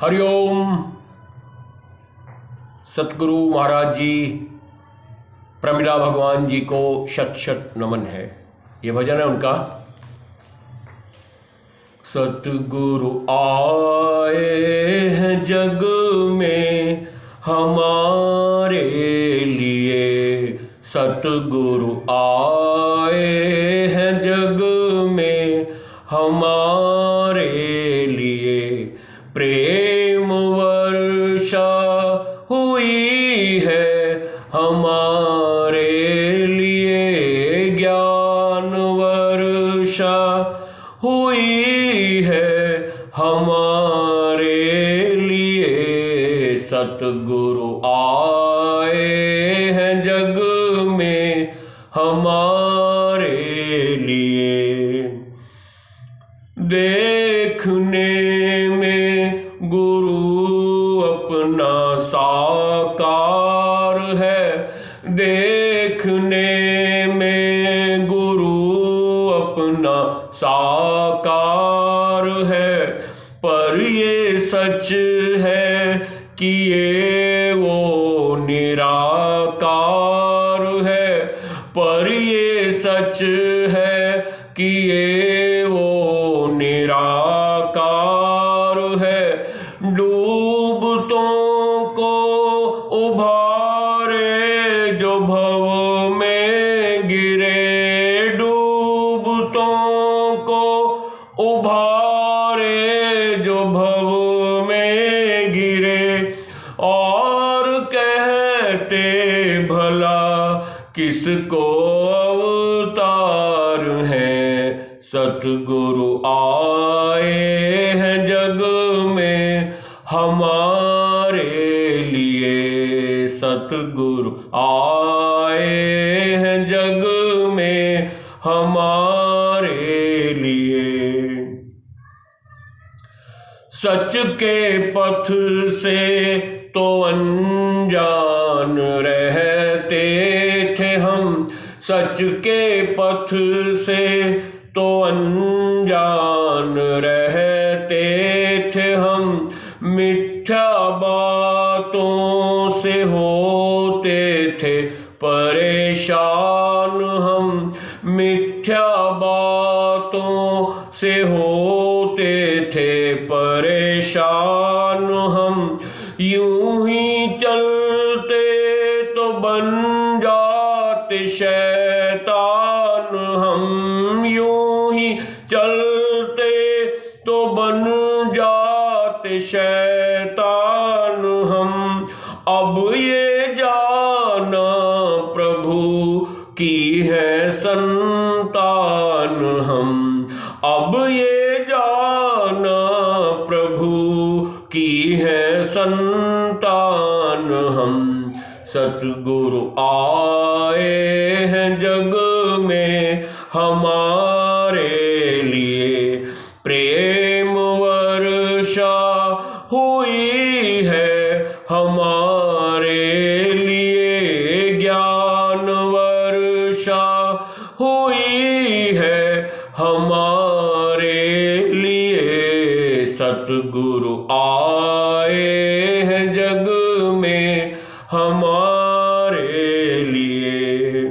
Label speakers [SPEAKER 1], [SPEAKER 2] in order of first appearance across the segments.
[SPEAKER 1] हरिओम। सतगुरु महाराज जी, प्रमिला भगवान जी को शत शत नमन है। ये भजन है उनका। सतगुरु आए हैं जग में हमारे लिए, सतगुरु आए हैं जग में हमारे लिए। प्रेम वर्षा हुई है हमारे लिए, ज्ञान वर्षा हुई है हमारे लिए। सतगुरु आए हैं जग में हमारे लिए। देखने में गुरु अपना साकार है, देखने में गुरु अपना साकार है। पर ये सच है कि ये वो निराकार है, पर ये सच है कि ये वो निराकार है। डूबतों को उभारे जो भव में गिरे, डूबतों को उभारे जो भव में गिरे। और कहते भला किसको अवतार है, सतगुरु आए हैं जग में हमारे लिए। सतगुरु आए हैं जग में हमारे लिए। सच के पथ से तो अनजान रहते थे हम, सच के पथ से तो अनजान रहते थे हम। मिथ्या बातों से होते थे परेशान हम, मिथ्या बातों से होते थे परेशान हम। यूं ही चलते तो बन जाते शैतान हम, यूं ही चलते तो बन जाते शैतान हम। अब ये जाना प्रभु की है संतान हम, अब ये जाना प्रभु की है संतान हम। सतगुरु आए हैं जग में हमारे लिए। प्रेम वर्षा हुई है हमारे लिए, ज्ञान वर्षा हुई है हमारे लिए। सतगुरु आए हैं जग में हमारे लिए।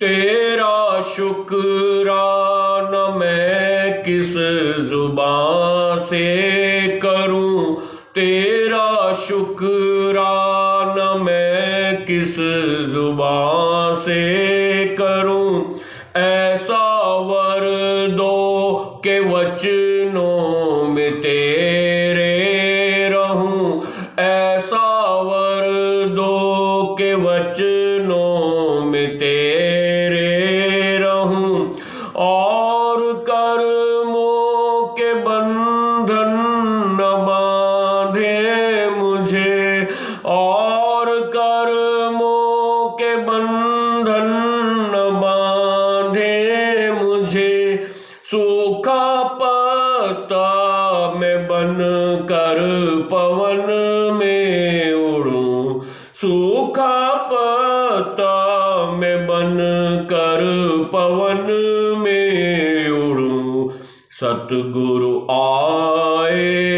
[SPEAKER 1] तेरा शुक्राना मैं किस जुबान से करूं, तेरा शुक्राना मैं किस जुबान से करूं। ऐसा वर दो के वचनों में तेरे रहूं, ऐसा वर दो के वचनों में तेरे रहूं। और कर्मों के बंधन न बांधे मुझे, और कर्मों के बंधन न बांधे मुझे। सूखा पत्ता मैं बन कर पवन में उड़ूं, सूखा पत्ता मैं बन कर पवन में उड़ूं। सतगुरु आए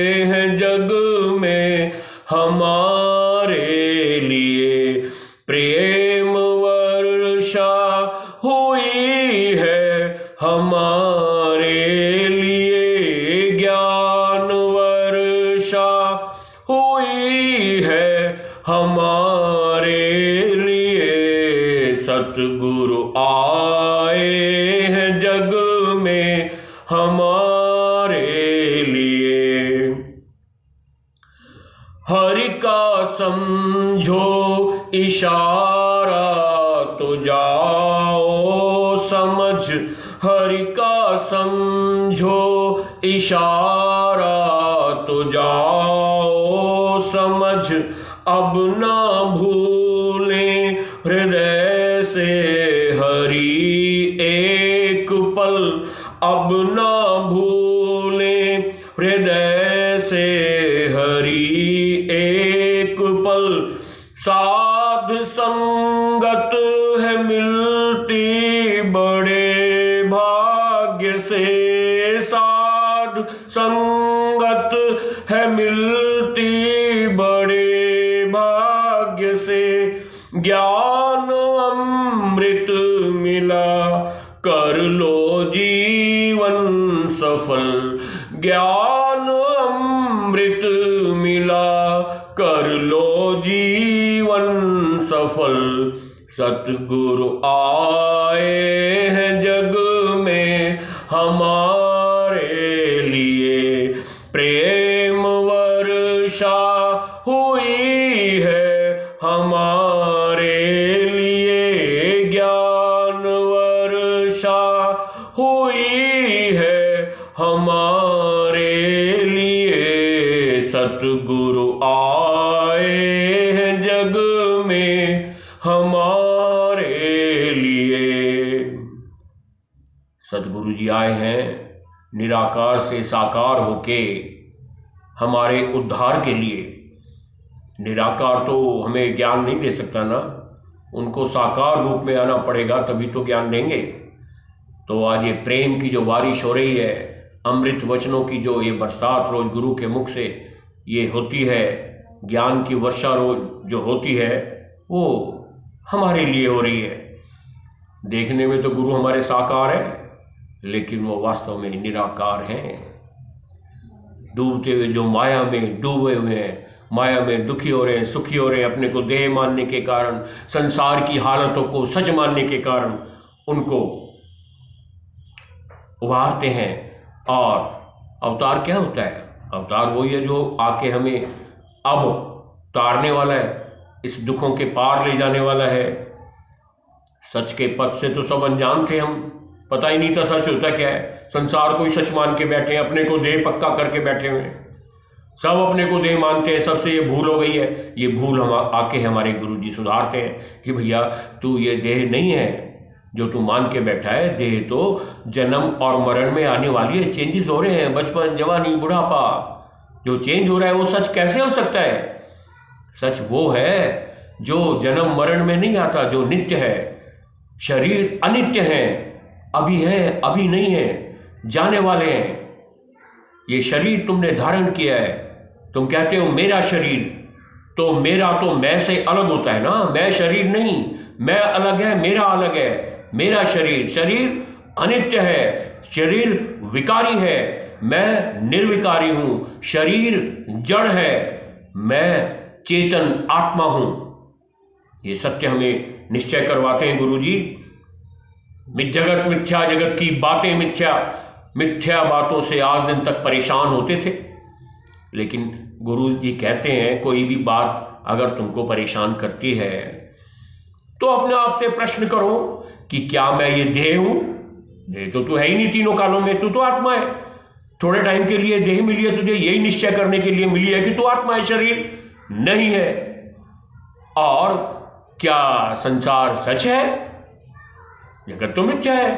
[SPEAKER 1] हरि का समझो इशारा तो जाओ समझ, हरि का समझो इशारा तो जाओ समझ। अब ना भूलें हृदय से हरि एक पल, अब ना भूलें हृदय से हरि एक पल। साध संगत है मिलती बड़े भाग्य से, साध संगत है मिलती बड़े भाग्य से। ज्ञान अमृत मिला कर लो जीवन सफल, ज्ञान अमृत मिला कर लो जीवन सफल। सतगुरु आए हैं जग में हमारे लिए, प्रेम वर्षा हुई है हमारे लिए, ज्ञान वर्षा हुई है हमारे लिए। सतगुरु आए हैं जग में हमारे लिए। सतगुरु जी आए हैं निराकार से साकार होके हमारे उद्धार के लिए। निराकार तो हमें ज्ञान नहीं दे सकता ना, उनको साकार रूप में आना पड़ेगा तभी तो ज्ञान देंगे। तो आज ये प्रेम की जो बारिश हो रही है, अमृत वचनों की जो ये बरसात रोज गुरु के मुख से ये होती है, ज्ञान की वर्षा रोज जो होती है, वो हमारे लिए हो रही है। देखने में तो गुरु हमारे साकार है, लेकिन वो वास्तव में निराकार हैं। डूबते हुए जो माया में डूबे हुए हैं, माया में दुखी हो रहे हैं, सुखी हो रहे हैं, अपने को देह मानने के कारण, संसार की हालतों को सच मानने के कारण उनको उभारते हैं। और अवतार क्या होता है? अवतार वही है जो आके हमें अब तारने वाला है, इस दुखों के पार ले जाने वाला है। सच के पथ से तो सब अनजान थे हम, पता ही नहीं था सच होता क्या है। संसार को ही सच मान के बैठे हैं, अपने को देह पक्का करके बैठे हुए हैं, सब अपने को देह मानते हैं। सबसे ये भूल हो गई है। ये भूल हम आके हमारे गुरु जी सुधारते हैं कि भैया तू ये देह नहीं है जो तू मान के बैठा है। देह तो जन्म और मरण में आने वाली है, चेंजेस हो रहे हैं, बचपन, जवानी, बुढ़ापा, जो चेंज हो रहा है वो सच कैसे हो सकता है? सच वो है जो जन्म मरण में नहीं आता, जो नित्य है। शरीर अनित्य है, अभी है अभी नहीं है, जाने वाले हैं। ये शरीर तुमने धारण किया है, तुम कहते हो मेरा शरीर, तो मेरा तो मैं से अलग होता है ना। मैं शरीर नहीं, मैं अलग है, मेरा अलग है। मेरा शरीर, शरीर अनित्य है, शरीर विकारी है, मैं निर्विकारी हूं। शरीर जड़ है, मैं चेतन आत्मा हूं। ये सत्य हमें निश्चय करवाते हैं गुरु जी। जगत मिथ्या, जगत की बातें मिथ्या, मिथ्या बातों से आज दिन तक परेशान होते थे। लेकिन गुरु जी कहते हैं कोई भी बात अगर तुमको परेशान करती है तो अपने आप से प्रश्न करो कि क्या मैं ये देह हूं? देह तो तू है ही नहीं तीनों कालों में, तू तो आत्मा है। थोड़े टाइम के लिए देह मिली है तुझे, यही निश्चय करने के लिए मिली है कि तू आत्मा है, शरीर नहीं है। और क्या संसार सच है? जगत तो मिथ्या है।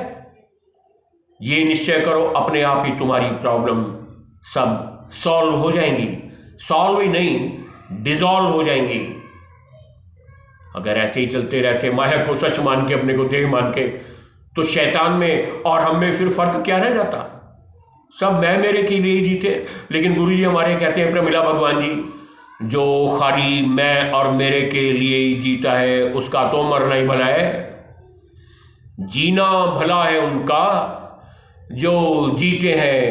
[SPEAKER 1] ये निश्चय करो, अपने आप ही तुम्हारी प्रॉब्लम सब सॉल्व हो जाएंगी। सॉल्व ही नहीं, डिसॉल्व हो जाएंगी। अगर ऐसे ही चलते रहते माया को सच मान के, अपने को देह मान के, तो शैतान में और हम में फिर फर्क क्या रह जाता? सब मैं मेरे के लिए ही जीते। लेकिन गुरु जी हमारे कहते हैं, प्रमिला भगवान जी, जो खाली मैं और मेरे के लिए ही जीता है उसका तो मरना ही भला है। जीना भला है उनका जो जीते हैं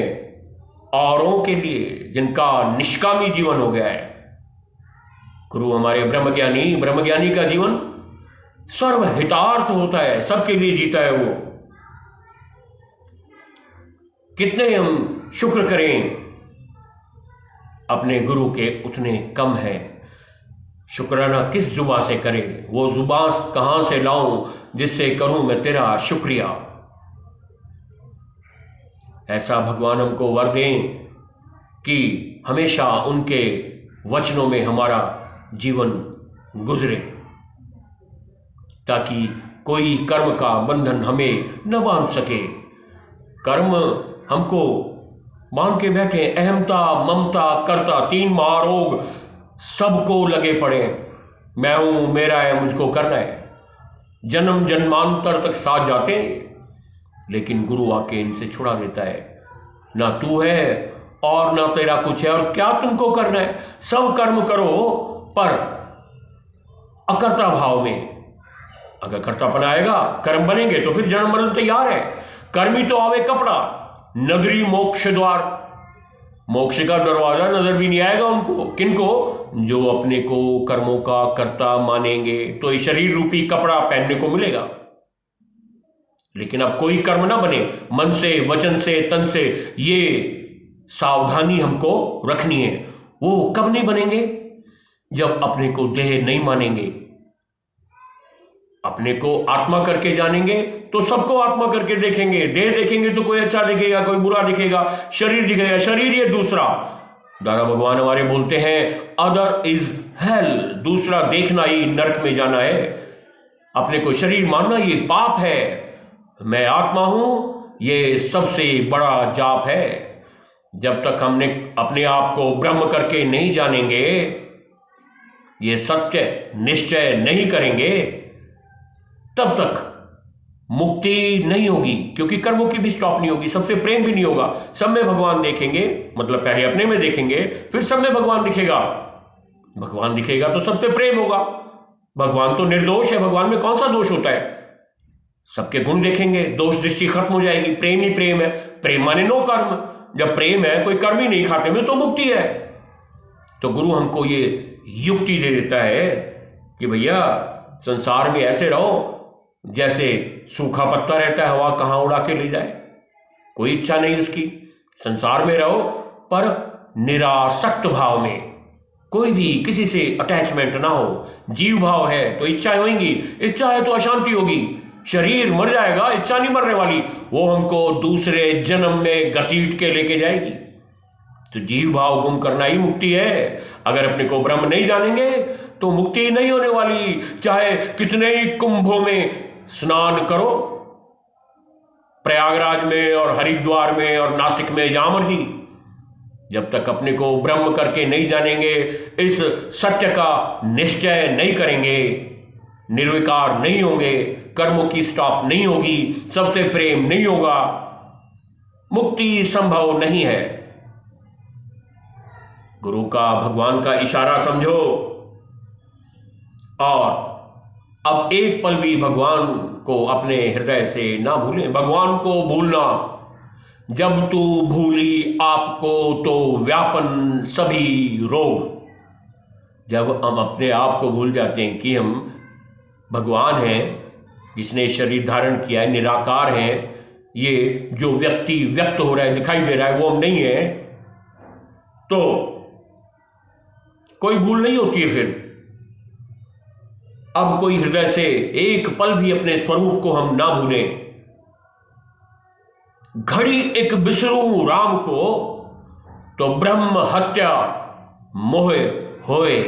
[SPEAKER 1] औरों के लिए, जिनका निष्कामी जीवन हो गया है। गुरु हमारे ब्रह्मज्ञानी का जीवन सर्वहितार्थ होता है, सबके लिए जीता है वो। कितने हम शुक्र करें अपने गुरु के उतने कम हैं। शुक्राना किस जुबां से करे, वो जुबां कहाँ से लाऊं जिससे करूं मैं तेरा शुक्रिया। ऐसा भगवान हमको वर दें कि हमेशा उनके वचनों में हमारा जीवन गुजरे, ताकि कोई कर्म का बंधन हमें न बांध सके। कर्म हमको बांध के बैठे, अहमता, ममता, कर्ता, 3 महारोग सबको लगे पड़े। मैं हूं, मेरा है, मुझको करना है। जन्म जन्मांतर तक साथ जाते हैं, लेकिन गुरु आके इनसे छुड़ा देता है। ना तू है और ना तेरा कुछ है, और क्या तुमको करना है। सब कर्म करो पर अकर्ता भाव में। अगर कर्तापन आएगा, कर्म बनेंगे तो फिर जन्म मरण तैयार है। कर्मी तो आवे कपड़ा, नगरी मोक्ष द्वार। मोक्ष का दरवाजा नजर भी नहीं आएगा उनको। किनको? जो अपने को कर्मों का कर्ता मानेंगे, तो ये शरीर रूपी कपड़ा पहनने को मिलेगा। लेकिन अब कोई कर्म ना बने, मन से, वचन से, तन से, ये सावधानी हमको रखनी है। वो कब नहीं बनेंगे? जब अपने को देह नहीं मानेंगे, अपने को आत्मा करके जानेंगे तो सबको आत्मा करके देखेंगे। देह देखेंगे तो कोई अच्छा दिखेगा, कोई बुरा दिखेगा, शरीर दिखेगा, शरीर ये दूसरा। दादा भगवान हमारे बोलते हैं अदर इज हेल, दूसरा देखना ही नरक में जाना है। अपने को शरीर मानना ये पाप है। मैं आत्मा हूं, ये सबसे बड़ा जाप है। जब तक हमने अपने आप को ब्रह्म करके नहीं जानेंगे, ये सत्य निश्चय नहीं करेंगे, तब तक मुक्ति नहीं होगी। क्योंकि कर्मों की भी स्टॉप नहीं होगी, सबसे प्रेम भी नहीं होगा। सब में भगवान देखेंगे, मतलब पहले अपने में देखेंगे, फिर सब में भगवान दिखेगा। भगवान दिखेगा तो सबसे प्रेम होगा। भगवान तो निर्दोष है, भगवान में कौन सा दोष होता है। सबके गुण देखेंगे, दोष दृष्टि खत्म हो जाएगी। प्रेम ही प्रेम है। प्रेम माने नो कर्म। जब प्रेम है, कोई कर्म ही नहीं खाते में, तो मुक्ति है। तो गुरु हमको ये युक्ति दे देता है कि भैया संसार में ऐसे रहो जैसे सूखा पत्ता रहता है, हवा कहाँ उड़ा के ले जाए, कोई इच्छा नहीं उसकी। संसार में रहो पर निरासक्त भाव में, कोई भी किसी से अटैचमेंट ना हो। जीव भाव है तो इच्छाएं होंगी, इच्छा है तो अशांति होगी। शरीर मर जाएगा, इच्छा नहीं मरने वाली, वो हमको दूसरे जन्म में घसीट के लेके जाएगी। तो जीव भाव गुम करना ही मुक्ति है। अगर अपने को ब्रह्म नहीं जानेंगे तो मुक्ति नहीं होने वाली। चाहे कितने ही कुंभों में स्नान करो, प्रयागराज में और हरिद्वार में और नासिक में, जहां मर्जी, जब तक अपने को ब्रह्म करके नहीं जानेंगे, इस सत्य का निश्चय नहीं करेंगे, निर्विकार नहीं होंगे, कर्मों की स्टॉप नहीं होगी, सबसे प्रेम नहीं होगा, मुक्ति संभव नहीं है। गुरु का, भगवान का इशारा समझो और अब एक पल भी भगवान को अपने हृदय से ना भूलें। भगवान को भूलना, जब तू भूली आपको तो व्यापन सभी रोग। जब हम अपने आप को भूल जाते हैं कि हम भगवान हैं, जिसने शरीर धारण किया है, निराकार है, ये जो व्यक्ति व्यक्त हो रहा है, दिखाई दे रहा है, वो हम नहीं है, तो कोई भूल नहीं होती है। फिर अब कोई हृदय से एक पल भी अपने स्वरूप को हम ना भूलें। घड़ी एक बिसरूं राम को, तो ब्रह्म हत्या मोहे होए।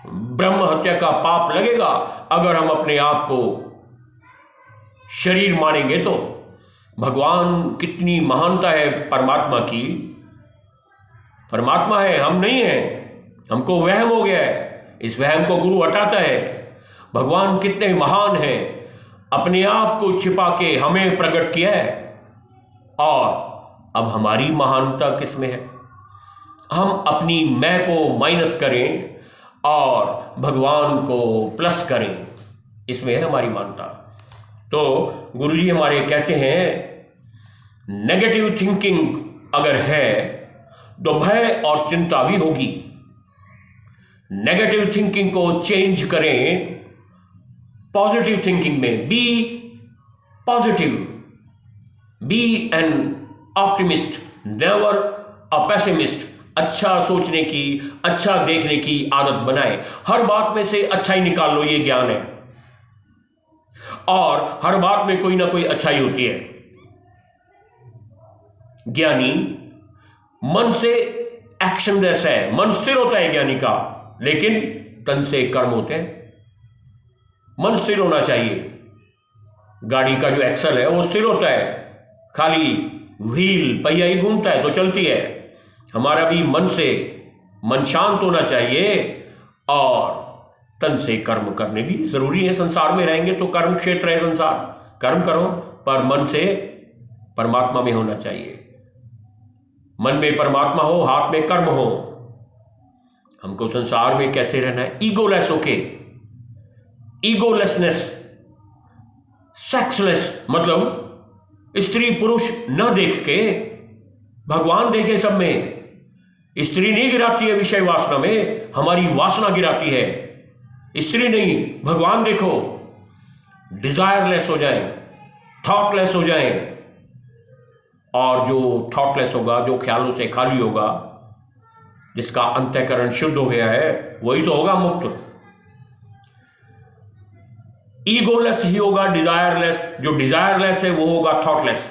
[SPEAKER 1] ब्रह्म हत्या का पाप लगेगा अगर हम अपने आप को शरीर मानेंगे तो। भगवान कितनी महानता है परमात्मा की। परमात्मा है, हम नहीं हैं। हमको वहम हो गया है, इस वहम को गुरु हटाता है। भगवान कितने महान हैं, अपने आप को छिपा के हमें प्रकट किया है। और अब हमारी महानता किस में है? हम अपनी मैं को माइनस करें और भगवान को प्लस करें, इसमें है हमारी महानता। तो गुरुजी हमारे कहते हैं नेगेटिव थिंकिंग अगर है तो भय और चिंता भी होगी। नेगेटिव थिंकिंग को चेंज करें पॉजिटिव थिंकिंग में। Be positive, be an optimist, never a pessimist. अच्छा सोचने की, अच्छा देखने की आदत बनाए। हर बात में से अच्छा ही निकाल लो, ये ज्ञान है। और हर बात में कोई ना कोई अच्छाई होती है। ज्ञानी मन से एक्शनलेस है, मन स्थिर होता है ज्ञानी का, लेकिन तन से कर्म होते हैं। मन स्थिर होना चाहिए। गाड़ी का जो एक्सल है वो स्थिर होता है, खाली व्हील पहिया ही घूमता है तो चलती है। हमारा भी मन शांत होना चाहिए और तन से कर्म करने भी जरूरी है। संसार में रहेंगे तो कर्म क्षेत्र है संसार, कर्म करो, पर मन से परमात्मा में होना चाहिए। मन में परमात्मा हो, हाथ में कर्म हो। हमको संसार में कैसे रहना है? ईगोलेस होके, ईगोलेसनेस, सेक्सलेस, मतलब स्त्री पुरुष न देख के भगवान देखे सब में। स्त्री नहीं गिराती है विषय वासना में, हमारी वासना गिराती है। स्त्री नहीं, भगवान देखो। डिजायरलेस हो जाए, थॉटलेस हो जाए, और जो थॉटलेस होगा, जो ख्यालों से खाली होगा, जिसका अंतःकरण शुद्ध हो गया है, वही तो होगा मुक्त। ईगोलेस ही होगा डिजायरलेस, जो डिजायरलेस है वो होगा थॉटलेस,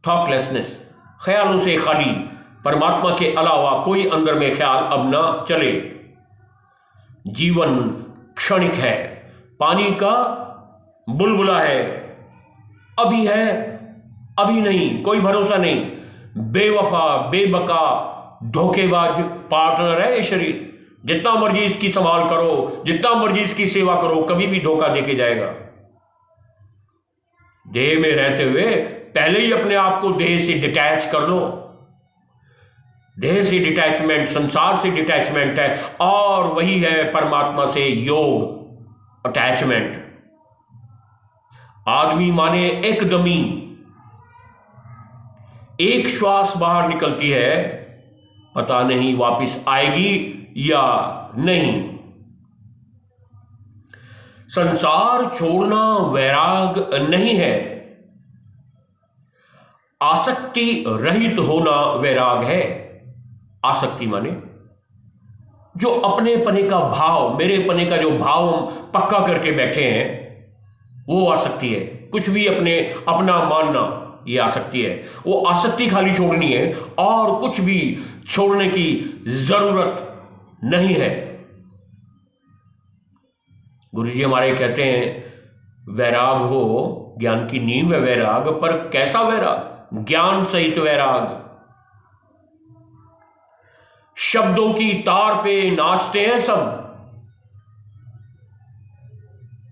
[SPEAKER 1] थॉटलेसनेस, ख्यालों से खाली। परमात्मा के अलावा कोई अंदर में ख्याल अब ना चले। जीवन क्षणिक है, पानी का बुलबुला है, अभी है अभी नहीं, कोई भरोसा नहीं। बेवफा, बेबका, धोखेबाज पार्टनर है ये शरीर। जितना मर्जी इसकी संभाल करो, जितना मर्जी इसकी सेवा करो, कभी भी धोखा देके जाएगा। देह में रहते हुए पहले ही अपने आप को देह से डिटैच कर लो। देह से डिटैचमेंट संसार से डिटैचमेंट है, और वही है परमात्मा से योग, अटैचमेंट। आदमी माने एकदमी एक श्वास बाहर निकलती है, पता नहीं वापिस आएगी या नहीं। संसार छोड़ना वैराग नहीं है, आसक्ति रहित होना वैराग है। आसक्ति माने जो अपने पने का भाव, मेरे पने का जो भाव हम पक्का करके बैठे हैं, वो आसक्ति है। कुछ भी अपना मानना, ये आसक्ति है। वो आसक्ति खाली छोड़नी है, और कुछ भी छोड़ने की जरूरत नहीं है। गुरु जी हमारे कहते हैं वैराग हो, ज्ञान की नींव है वैराग, पर कैसा वैराग? ज्ञान सहित वैराग। शब्दों की तार पे नाचते हैं सब,